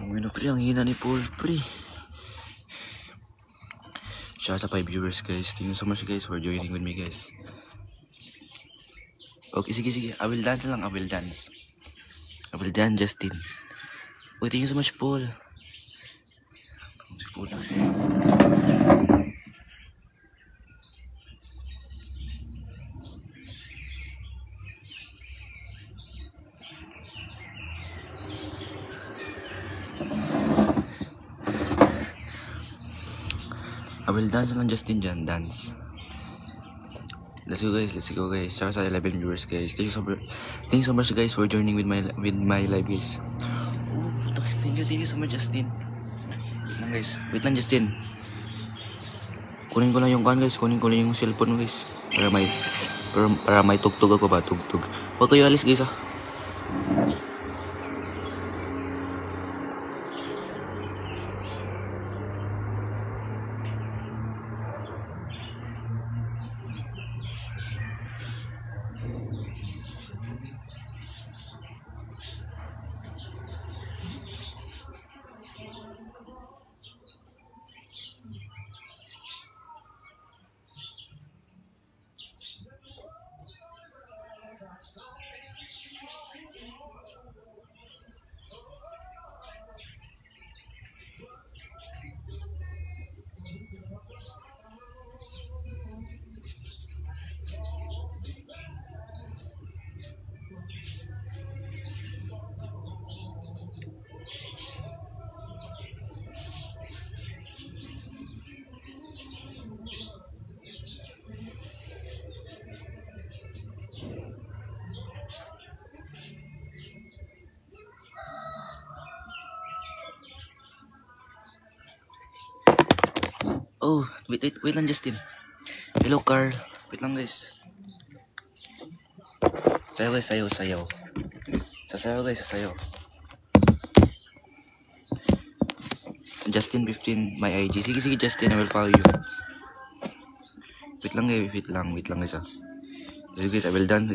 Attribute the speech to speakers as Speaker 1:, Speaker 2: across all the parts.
Speaker 1: Ang pre, ang hina ni Paul, pre. Shout out sa 5 viewers, guys. Thank you so much, guys, for joining with me, guys. Okay, sige. I will dance lang, I will dance, Justin. Oh, thank you so much, Paul. Si Paul na. I will dance lang, Justin, dyan, dance. Let's go, guys. Shout out sa 11 viewers, guys. Thank you so much, guys, for joining with my live, guys. Oh, thank you so much, Justin. Wait lang, Justin. Kunin ko lang yung kan, guys. Kunin ko lang yung cellphone, guys. Para may tugtog ako ba? Tugtog. Huwag kayo alis, guys, ah. Oh, wait lang, Justin. Hello, Carl. Wait lang, guys. Sayaw. Sasayaw. Justin 15, my IG. Sige, Justin, I will follow you. Wait lang, guys, ah. Sige, guys, I will dance.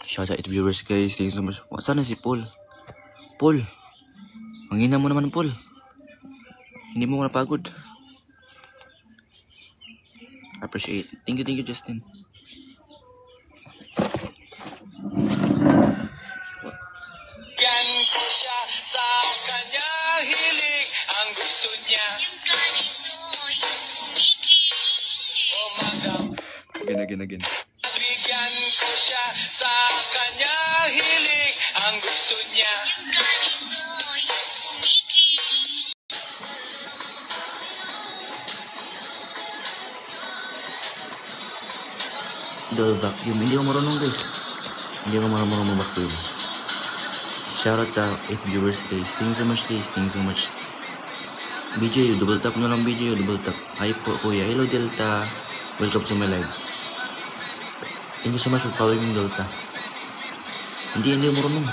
Speaker 1: Shout out 8 viewers, guys. Thank you so much. Saan na si Paul? Paul, ang hina mo naman, Paul. Hindi mo ko napagod. Appreciate. Thank you, Justin.
Speaker 2: Yan ko siya sa kanyang hilig. Ang gusto niya yung ganito, yung umigi.
Speaker 1: Again.
Speaker 2: Bigyan ko siya sa kanyang hilig. Ang gusto niya yung ganito, yung umigi.
Speaker 1: Double vacuum. Hindi ko marunong, guys. Hindi ko marunong vacuum. Shoutout sa 8 viewers, guys. Thank you so much, guys. BJ, double tap na lang, BJ. Double tap. Hi po, kuya. Hello, Delta. Welcome to my live. Thank you so much for following me, Delta. Hindi ko marunong.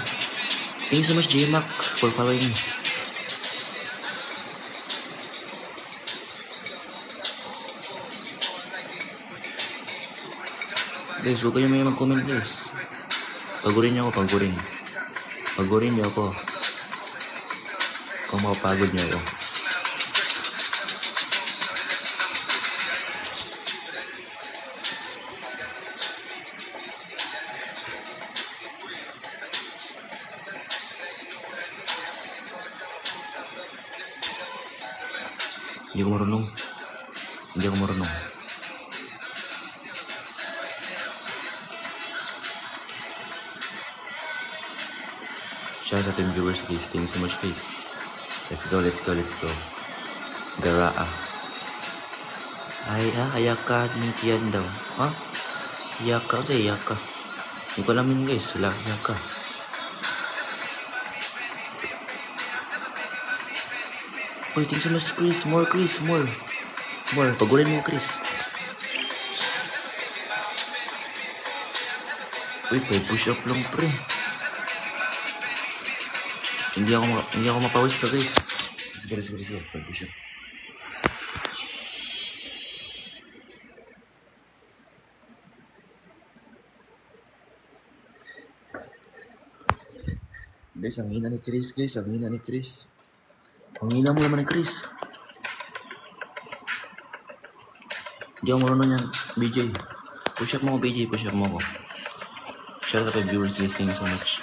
Speaker 1: Thank you so much, J-Mac, for following me. Guys, huwag kayo may mag-comment, guys. Pagurin niyo ako. Pagurin niyo ako. Kung mapapagod niyo ako. Hindi ako marunong. Shout out to viewers, guys. Thank you so much, guys. Let's go. Garaa. Ayaka ni Tian daw. Ha? Yaka. Hindi ko alam yun, guys. Sila, yaka. Uy, thank you so much, Chris. More. Pagurin mo, Chris. Uy, 5 push-up lang, pre. Hindi ako mapawis pa, guys. Sige. 5 push-up. Guys, ang hina ni Chris, guys. Ang hina ni Chris. Ang hina mo naman ni Chris. Hindi ako marunong yan, BJ. Push up mo ako, BJ. Push up mo ako. Shout out to my viewers, guys. Thank you so much.